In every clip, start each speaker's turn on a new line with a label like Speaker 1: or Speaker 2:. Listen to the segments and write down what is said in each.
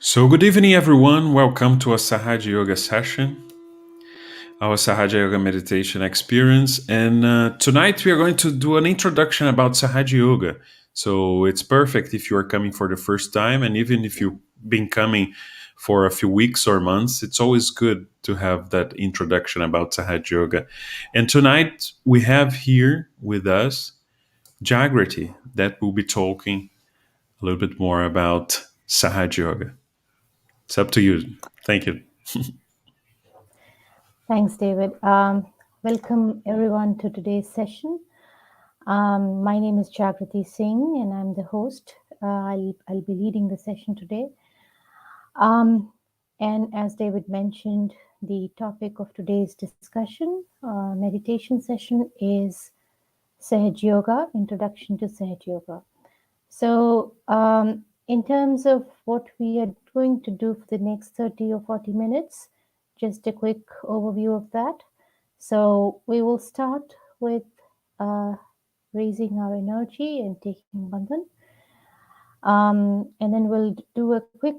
Speaker 1: So, good evening, everyone. Welcome to a Sahaja Yoga session, our Sahaja Yoga Meditation experience. And tonight we are going to do an introduction about Sahaja Yoga. So, it's perfect if you are coming for the first time, and even if you've been coming for a few weeks or months, it's always good to have that introduction about Sahaja Yoga. And tonight we have here with us Jagrati, that will be talking a little bit more about Sahaja Yoga. It's up to you. Thank you.
Speaker 2: Thanks, David. Welcome everyone to today's session. My name is Jagrati Singh and I'm the host. I'll be leading the session today. And as David mentioned, the topic of today's discussion, meditation session is Sahaja Yoga, Introduction to Sahaja Yoga. So in terms of what we are going to do for the next 30 or 40 minutes, just a quick overview of that. So we will start with raising our energy and taking bandhan. And then we'll do a quick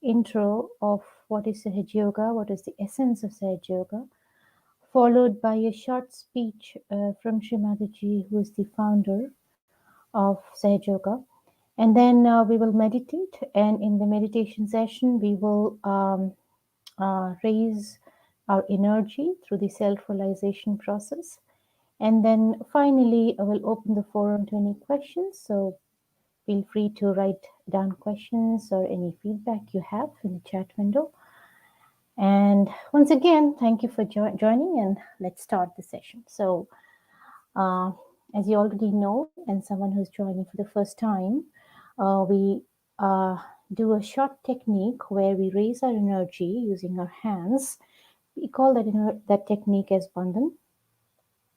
Speaker 2: intro of what is Sahaja Yoga, what is the essence of Sahaja Yoga, followed by a short speech from Srimataji, who is the founder of Sahaja Yoga. And then we will meditate, and in the meditation session, we will raise our energy through the self-realization process. And then finally, I will open the forum to any questions. So feel free to write down questions or any feedback you have in the chat window. And once again, thank you for joining, and let's start the session. So as you already know, and someone who's joining for the first time, we do a short technique where we raise our energy using our hands. We call that technique as bandhan.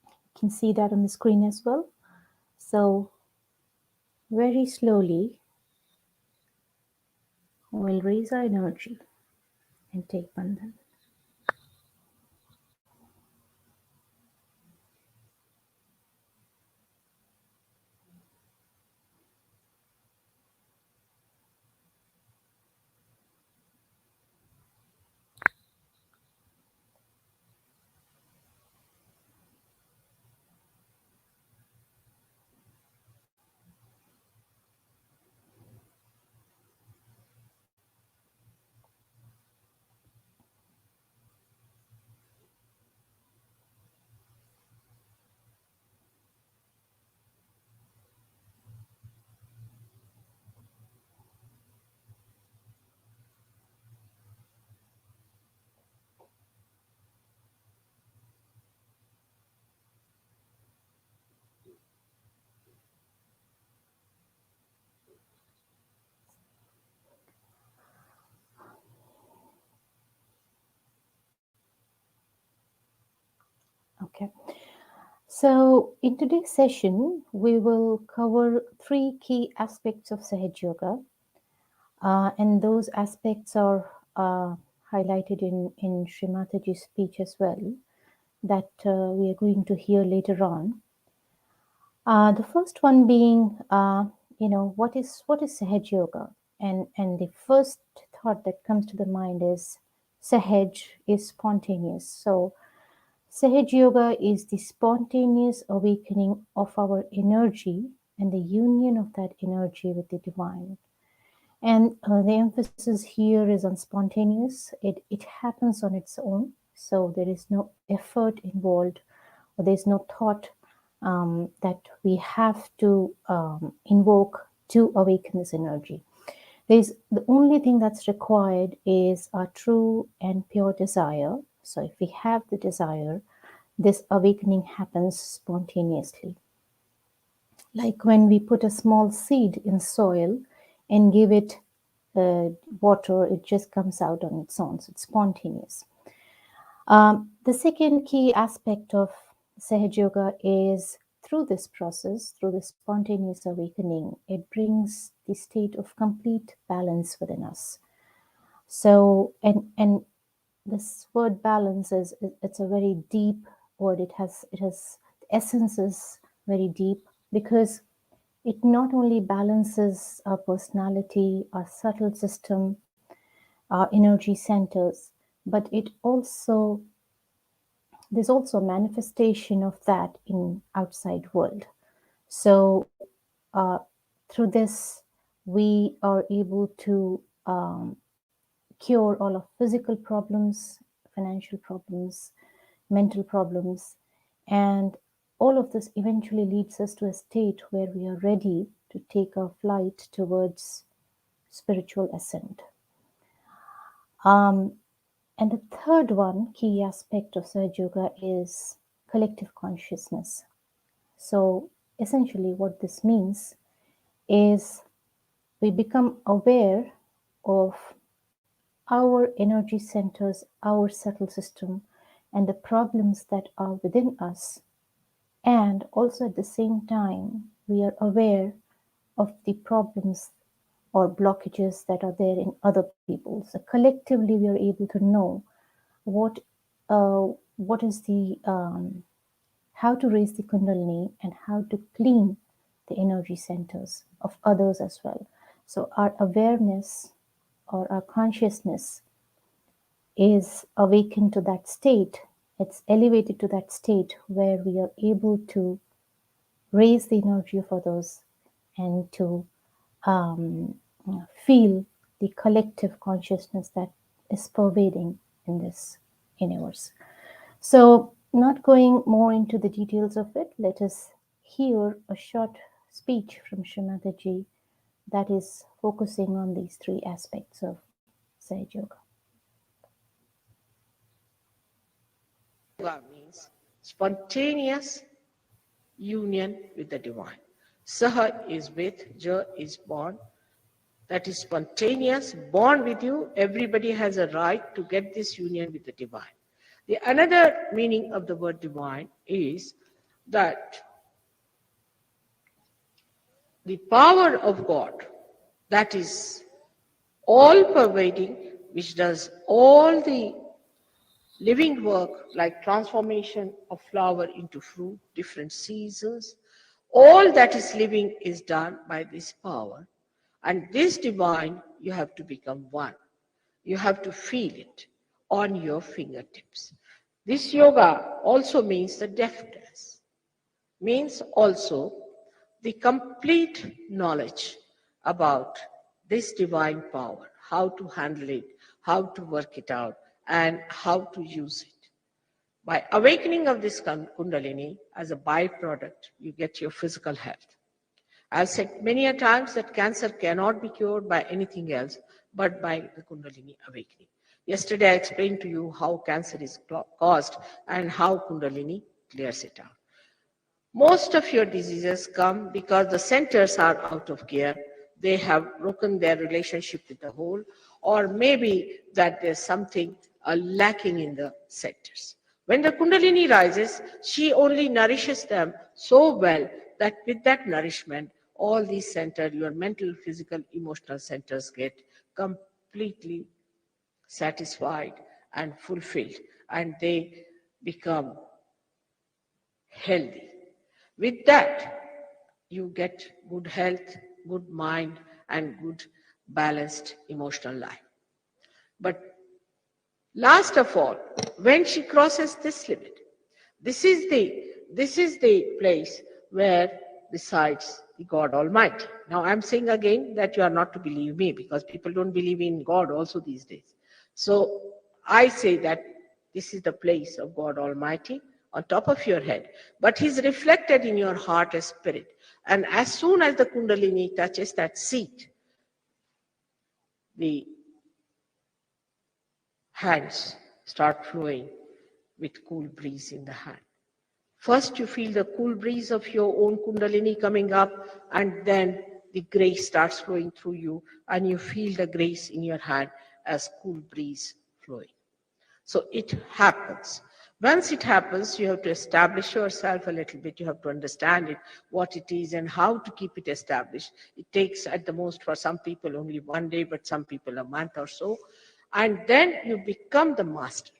Speaker 2: You can see that on the screen as well. So very slowly, we'll raise our energy and take bandhan. Okay. So in today's session, we will cover 3 key aspects of Sahaja Yoga. And those aspects are highlighted in Srimataji's speech as well, that we are going to hear later on. The first one being, what is Sahaja Yoga? And the first thought that comes to the mind is Sahaj is spontaneous. So Sahaja Yoga is the spontaneous awakening of our energy and the union of that energy with the divine. And the emphasis here is on spontaneous. It happens on its own. So there is no effort involved, or there's no thought that we have to invoke to awaken this energy. The only thing that's required is a true and pure desire. So if we have the desire, this awakening happens spontaneously. Like when we put a small seed in soil and give it water, it just comes out on its own. So it's spontaneous. The second key aspect of Sahaja Yoga is through this process, through the spontaneous awakening, it brings the state of complete balance within us. So, and this word balance it's a very deep word. It has the essence is very deep, because it not only balances our personality, our subtle system, energy centers, but there's also a manifestation of that in outside world. So through this, we are able to cure all of physical problems, financial problems, mental problems, and all of this eventually leads us to a state where we are ready to take our flight towards spiritual ascent. Um, and the third one, key aspect of Sahaja Yoga, is collective consciousness. So essentially, what this means is we become aware of our energy centers, our subtle system, and the problems that are within us. And also at the same time, we are aware of the problems or blockages that are there in other people. So collectively, we are able to know what what is the how to raise the kundalini and how to clean the energy centers of others as well. So our awareness or our consciousness is awakened to that state. It's elevated to that state where we are able to raise the energy of others and to um, feel the collective consciousness that is pervading in this universe. So, not going more into the details of it, let us hear a short speech from Shrimataji that is focusing on these three aspects of Sahaja Yoga.
Speaker 3: Yoga means spontaneous union with the divine. Saha is with, Ja is born. That is spontaneous, born with you. Everybody has a right to get this union with the divine. The another meaning of the word divine is that the power of God, that is all pervading, which does all the living work like transformation of flower into fruit, different seasons, all that is living is done by this power. And this divine, you have to become one. You have to feel it on your fingertips. This yoga also means the deftness, means also the complete knowledge about this divine power, how to handle it, how to work it out, and how to use it. By awakening of this Kundalini as a byproduct, you get your physical health. I've said many a times that cancer cannot be cured by anything else but by the Kundalini awakening. Yesterday I explained to you how cancer is caused and how Kundalini clears it out. Most of your diseases come because the centers are out of gear. They have broken their relationship with the whole, or maybe that there's something lacking in the centers. When the Kundalini rises, she only nourishes them so well that with that nourishment, all these centers, your mental, physical, emotional centers get completely satisfied and fulfilled, and they become healthy. With that, you get good health, good mind, and good balanced emotional life. But last of all, when she crosses this limit, this is the place where resides the God Almighty. Now I'm saying again that you are not to believe me because people don't believe in God also these days. So I say that this is the place of God Almighty on top of your head, but He's reflected in your heart as spirit. And as soon as the Kundalini touches that seat, the hands start flowing with cool breeze in the hand. First, you feel the cool breeze of your own Kundalini coming up, and then the grace starts flowing through you, and you feel the grace in your hand as cool breeze flowing. So it happens. Once it happens, you have to establish yourself a little bit. You have to understand it, what it is, and how to keep it established. It takes at the most for some people only one day, but some people a month or so. And then you become the master.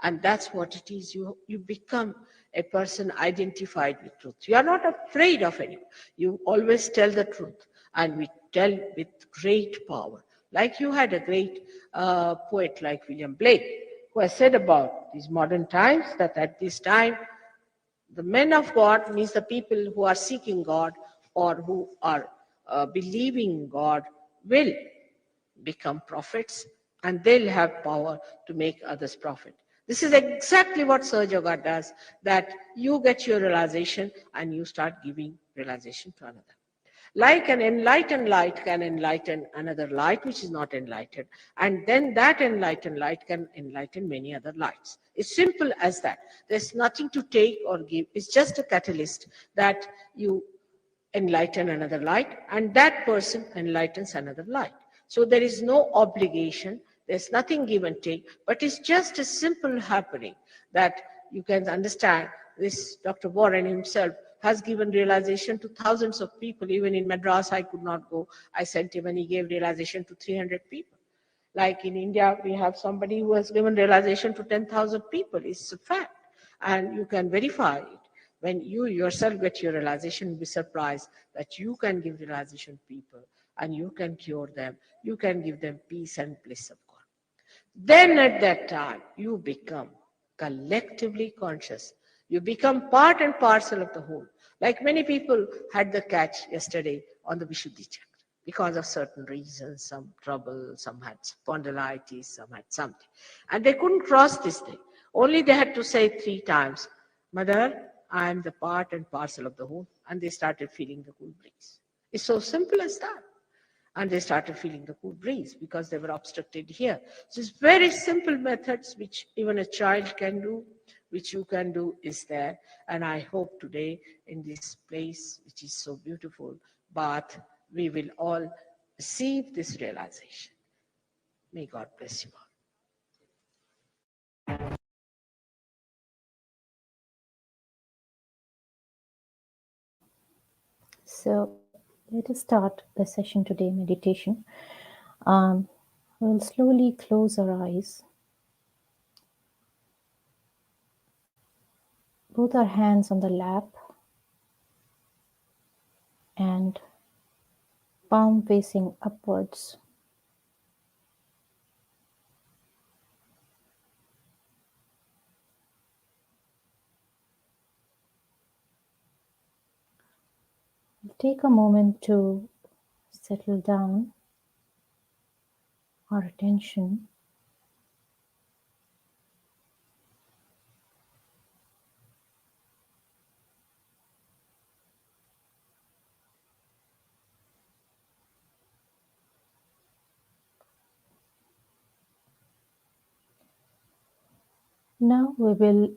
Speaker 3: And that's what it is. You become a person identified with truth. You are not afraid of anyone. You always tell the truth. And we tell with great power. Like you had a great poet like William Blake, who has said about these modern times that at this time, the men of God means the people who are seeking God or who are believing God will become prophets, and they'll have power to make others prophet. This is exactly what Sahaja Yoga does, that you get your realization and you start giving realization to another. Like an enlightened light can enlighten another light which is not enlightened. And then that enlightened light can enlighten many other lights. It's simple as that. There's nothing to take or give. It's just a catalyst that you enlighten another light and that person enlightens another light. So there is no obligation. There's nothing give and take, but it's just a simple happening that you can understand. This Dr. Warren himself has given realization to thousands of people. Even in Madras, I could not go. I sent him and he gave realization to 300 people. Like in India, we have somebody who has given realization to 10,000 people. It's a fact. And you can verify it. When you yourself get your realization, you'll be surprised that you can give realization to people and you can cure them. You can give them peace and bliss of God. Then at that time, you become collectively conscious. You become part and parcel of the whole. Like many people had the catch yesterday on the Vishuddhi chakra because of certain reasons, some trouble, some had spondylitis, some had something. And they couldn't cross this thing. Only they had to say 3 times, Mother, I am the part and parcel of the whole. And they started feeling the cool breeze. It's so simple as that. And they started feeling the cool breeze because they were obstructed here. So it's very simple methods which even a child can do, which you can do is there. And I hope today in this place, which is so beautiful, but we will all receive this realization. May God bless you all.
Speaker 2: So let us start the session today, meditation. Um, we'll slowly close our eyes. Both our hands on the lap and palm facing upwards. We'll take a moment to settle down our attention. Now we will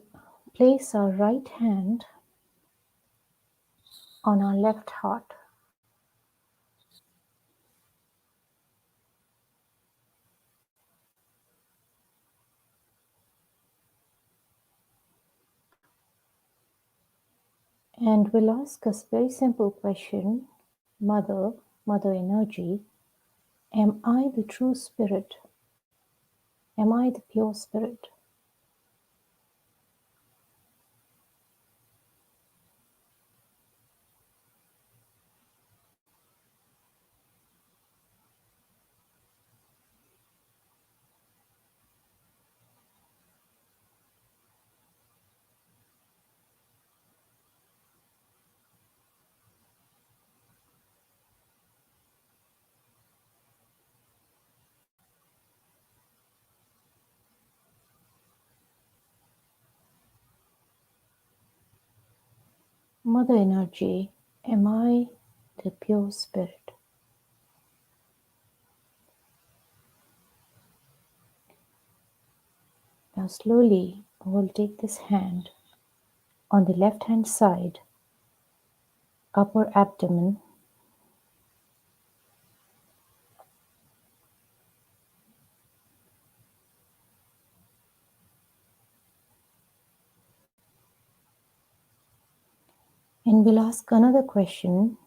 Speaker 2: place our right hand on our left heart. And we'll ask a very simple question, Mother, Mother Energy, am I the true spirit? Am I the pure spirit? Mother Energy, am I the pure spirit? Now slowly we'll take this hand on the left hand side, upper abdomen, and we'll ask another question.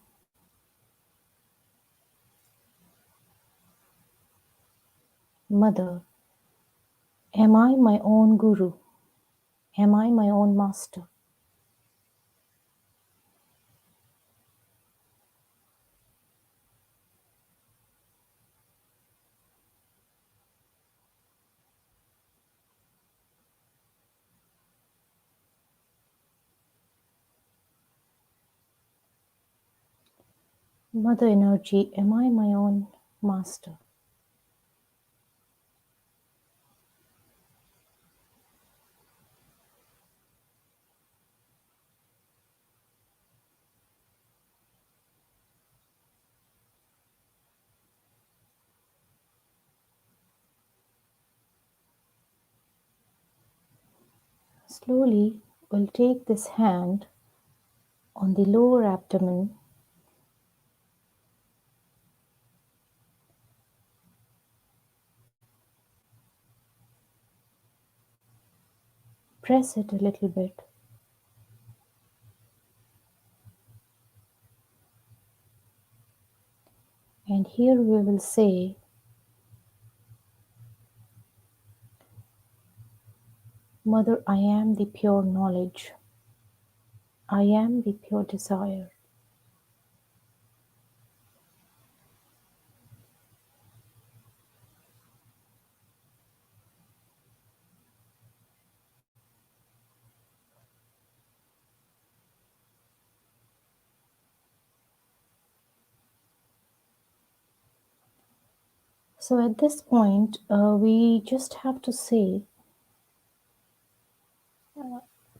Speaker 2: Mother, am I my own guru? Am I my own master? Mother energy, am I my own master? Slowly, we'll take this hand on the lower abdomen, press it a little bit, and here we will say, Mother, I am the pure knowledge. I am the pure desire. So at this point, we just have to say,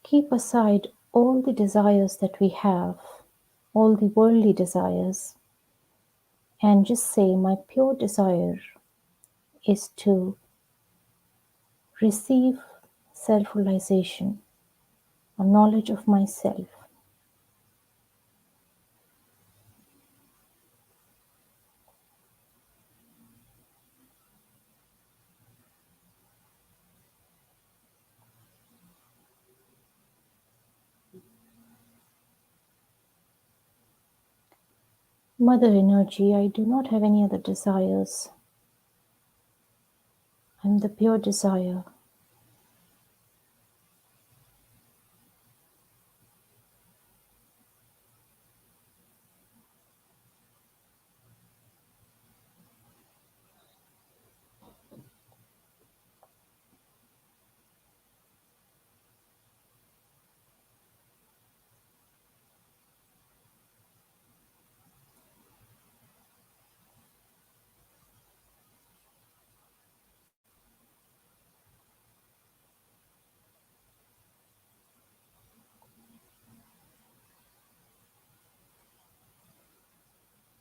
Speaker 2: keep aside all the desires that we have, all the worldly desires, and just say, my pure desire is to receive self-realization, a knowledge of myself. Mother energy, I do not have any other desires. I am the pure desire.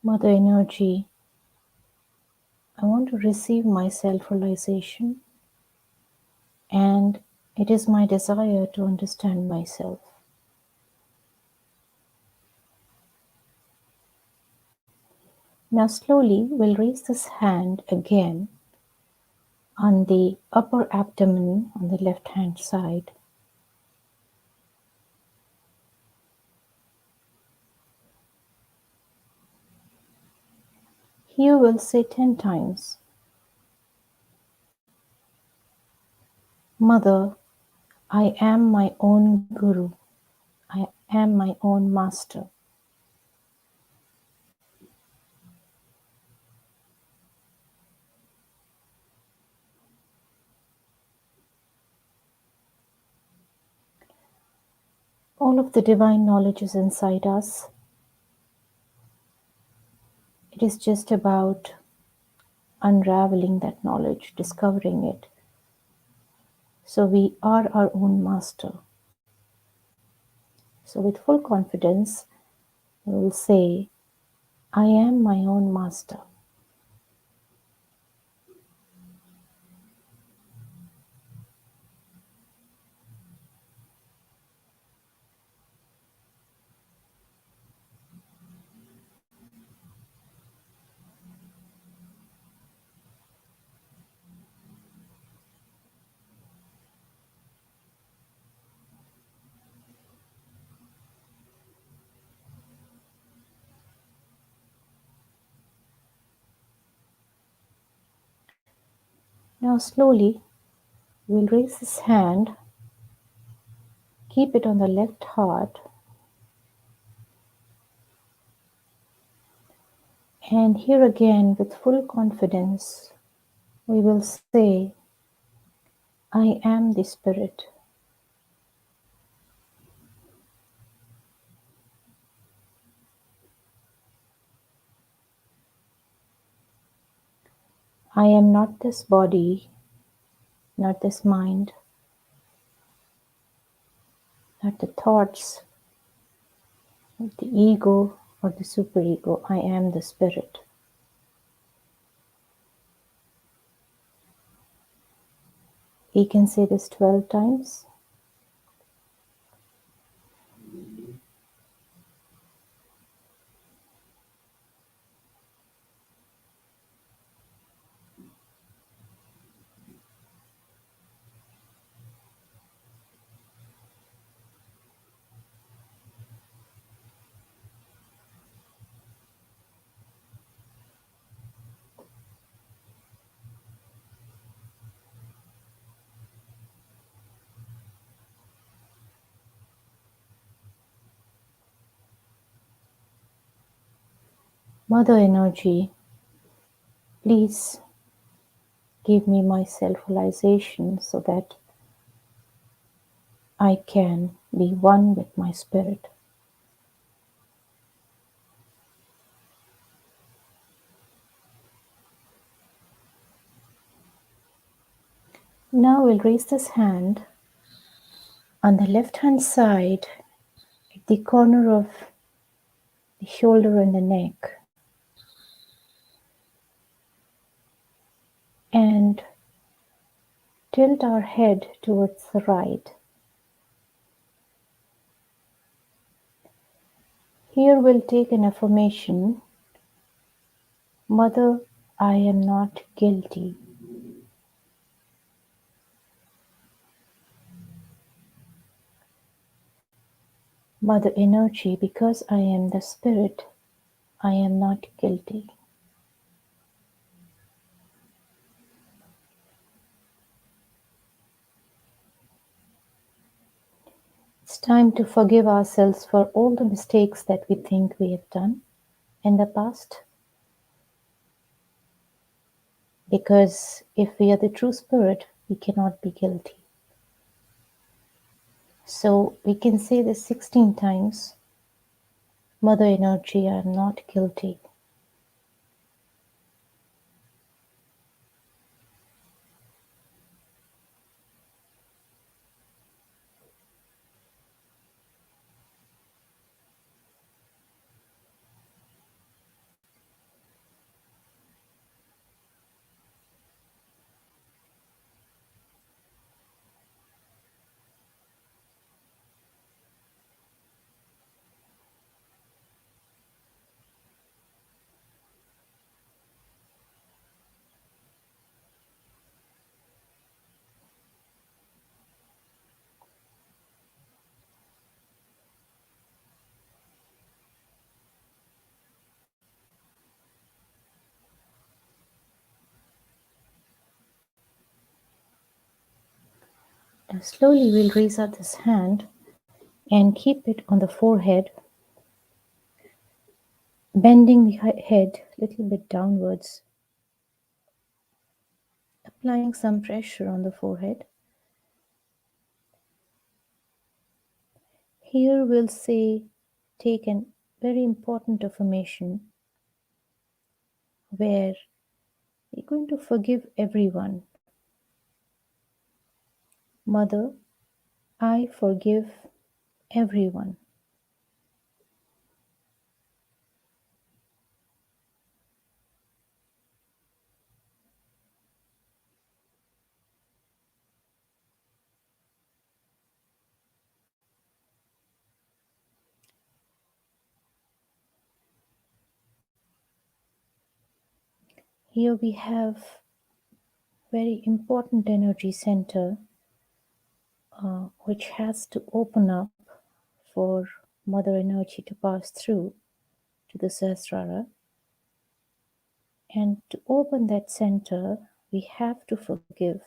Speaker 2: Mother energy, I want to receive my self-realization, and it is my desire to understand myself. Now slowly we'll raise this hand again on the upper abdomen on the left hand side. Here we'll say 10 times, Mother, I am my own Guru. I am my own Master. All of the divine knowledge is inside us. It is just about unraveling that knowledge, discovering it. So we are our own master. So with full confidence, we will say, I am my own master. Now slowly, we'll raise this hand, keep it on the left heart, and here again with full confidence, we will say, I am the Spirit. I am not this body, not this mind, not the thoughts, not the ego or the superego. I am the spirit. We can say this 12 times. Mother energy, please give me my self-realization so that I can be one with my spirit. Now we'll raise this hand on the left hand side at the corner of the shoulder and the neck, and tilt our head towards the right. Here we'll take an affirmation. Mother, I am not guilty. Mother energy, because I am the spirit, I am not guilty. It's time to forgive ourselves for all the mistakes that we think we have done in the past. Because if we are the true spirit, we cannot be guilty. So we can say this 16 times. Mother energy, I am not guilty. Now slowly we'll raise up this hand and keep it on the forehead, bending the head a little bit downwards, applying some pressure on the forehead. Here we'll take a very important affirmation where we're going to forgive everyone. Mother, I forgive everyone. Here we have very important energy center which has to open up for mother energy to pass through to the Sahasrara. And to open that center, we have to forgive.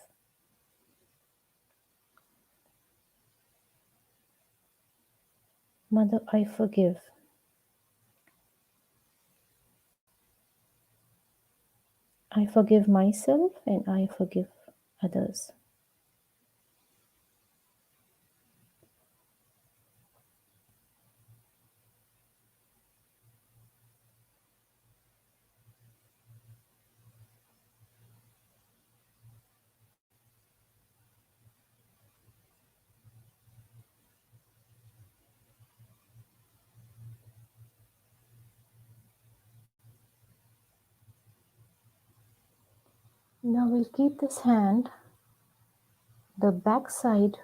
Speaker 2: Mother, I forgive. I forgive myself and I forgive others. Now we'll keep this hand, the back side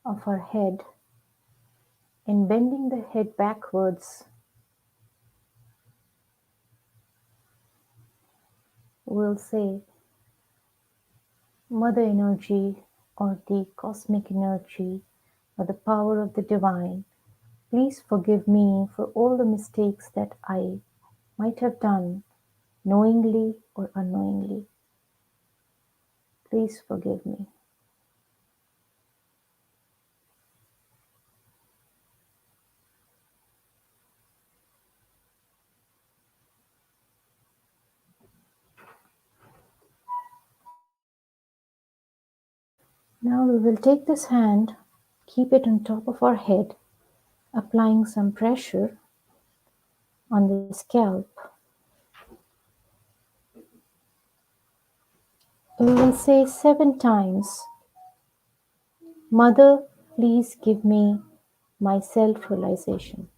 Speaker 2: of our head, and bending the head backwards, we'll say, Mother Energy or the cosmic energy or the power of the divine, please forgive me for all the mistakes that I might have done, knowingly or unknowingly. Please forgive me. Now we will take this hand, keep it on top of our head, applying some pressure on the scalp. We will say 7 times, Mother, please give me my self-realization.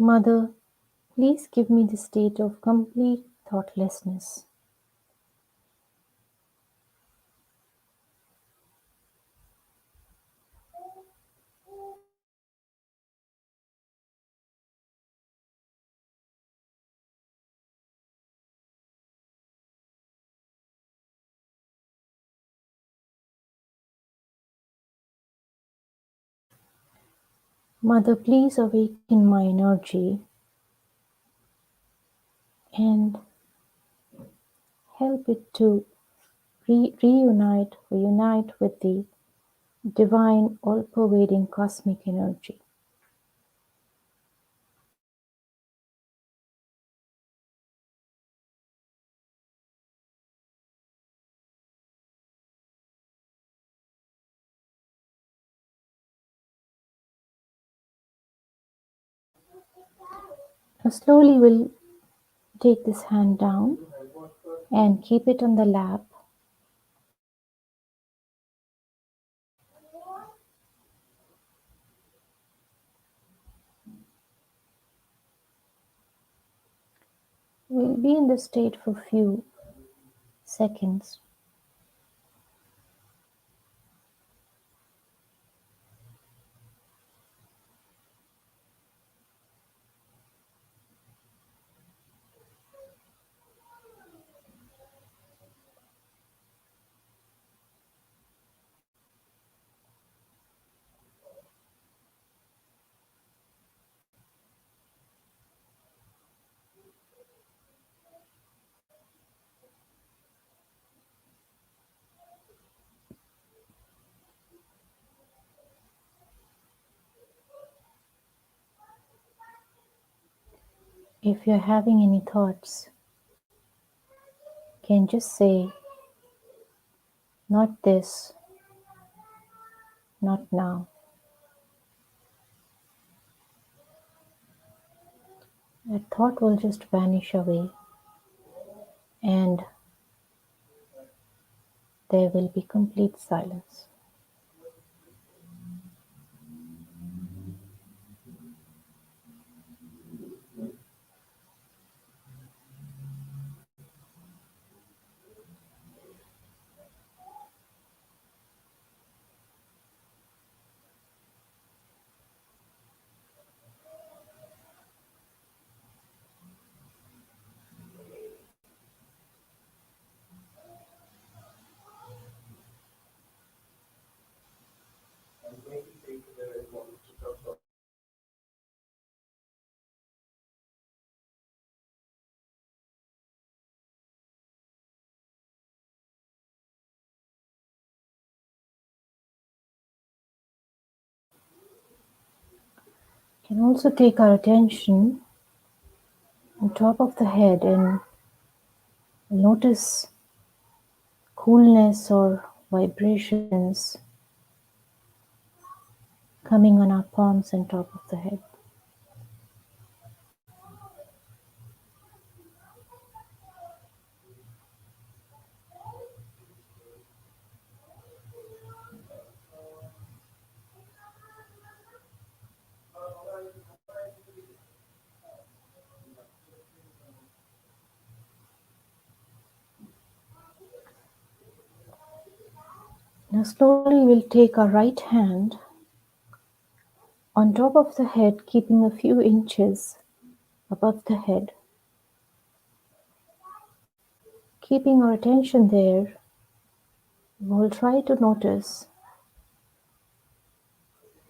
Speaker 2: Mother, please give me the state of complete thoughtlessness. Mother, please awaken my energy and help it to reunite or unite with the divine, all-pervading cosmic energy. Now slowly we'll take this hand down and keep it on the lap. We'll be in this state for a few seconds. If you're having any thoughts, you can just say, not this, not now. That thought will just vanish away and there will be complete silence. We can also take our attention on top of the head and notice coolness or vibrations coming on our palms and top of the head. Now slowly we'll take our right hand on top of the head, keeping a few inches above the head. Keeping our attention there, we'll try to notice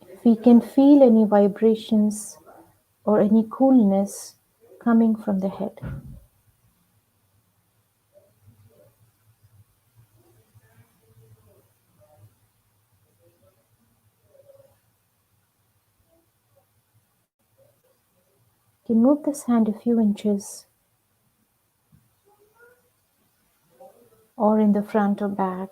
Speaker 2: if we can feel any vibrations or any coolness coming from the head. You can move this hand a few inches or in the front or back.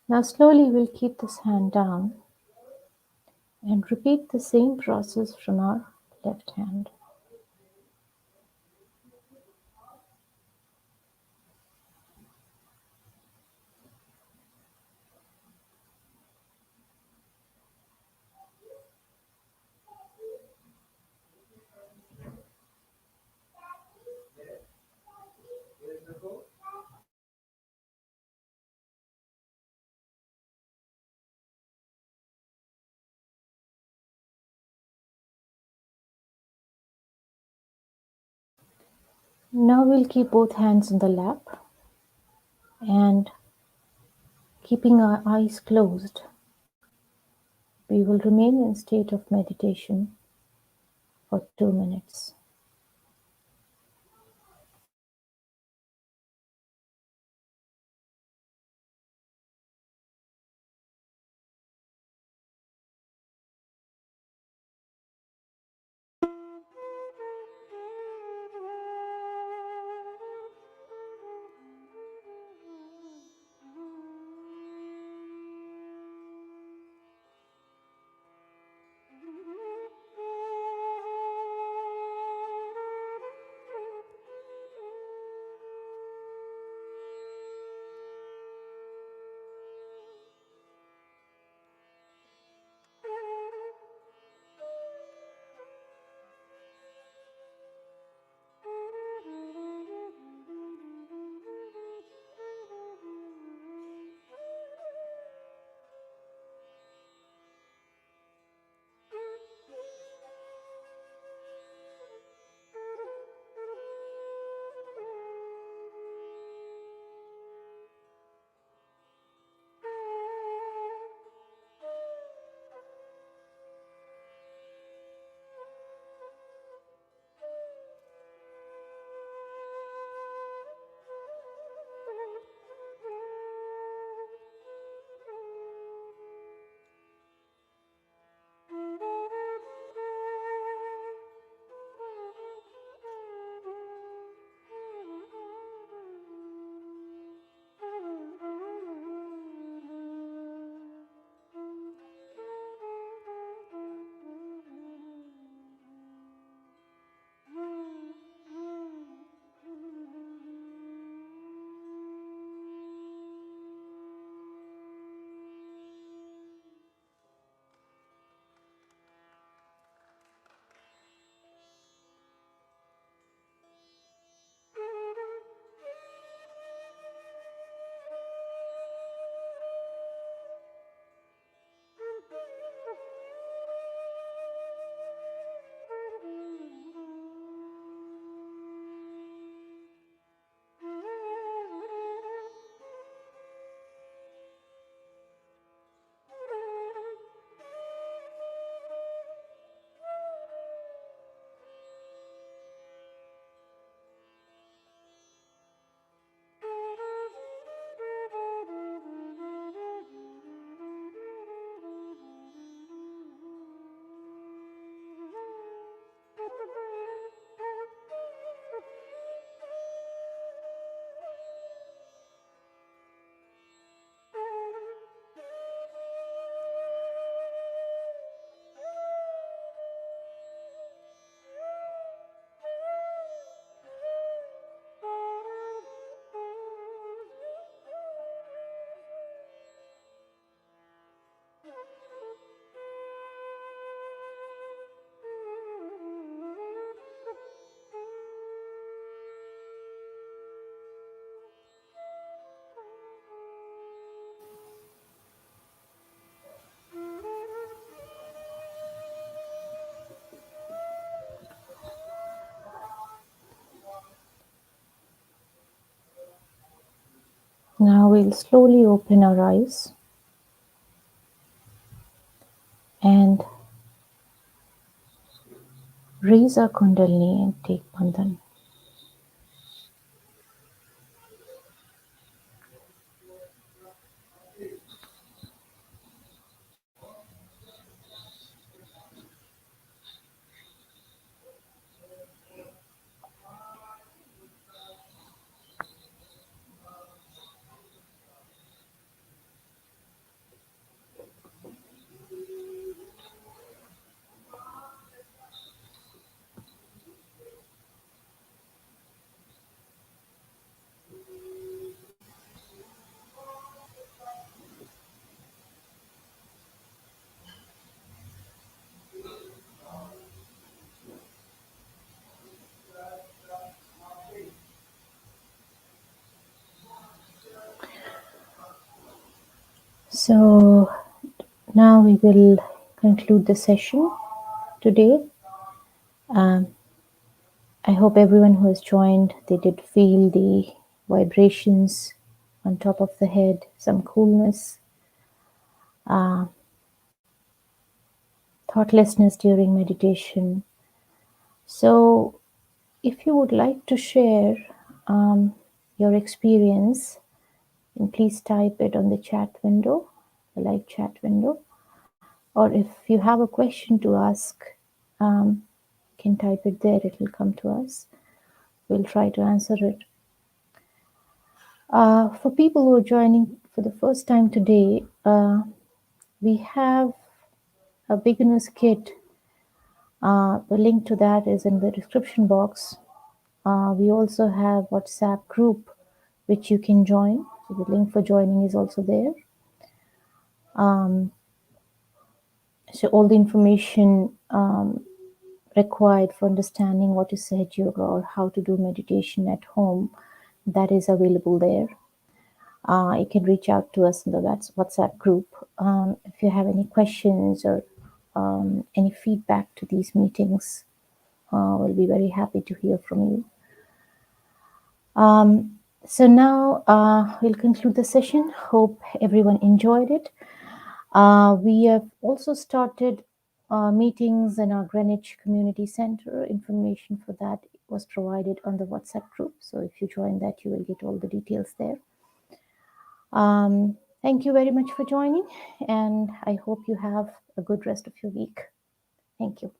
Speaker 2: Now slowly we'll keep this hand down and repeat the same process from our left hand. Now we'll keep both hands in the lap and keeping our eyes closed, we will remain in state of meditation for 2 minutes. Now we'll slowly open our eyes and raise our Kundalini and take Bandhan. So now we will conclude the session today. Um, I hope everyone who has joined, they did feel the vibrations on top of the head, some coolness, uh, thoughtlessness during meditation. So if you would like to share your experience, then please type it on the chat window, the live chat window. Or if you have a question to ask, you can type it there, it will come to us. We'll try to answer it. For people who are joining for the first time today, we have a beginner's kit. The link to that is in the description box. We also have WhatsApp group which you can join. So the link for joining is also there. So all the information required for understanding what is Sahaja Yoga or how to do meditation at home, that is available there. You can reach out to us in the WhatsApp group. If you have any questions or any feedback to these meetings, we'll be very happy to hear from you. So now we'll conclude the session. Hope everyone enjoyed it. We have also started meetings in our Greenwich Community Center. Information for that was provided on the WhatsApp group. So if you join that, you will get all the details there. Thank you very much for joining, and I hope you have a good rest of your week. Thank you.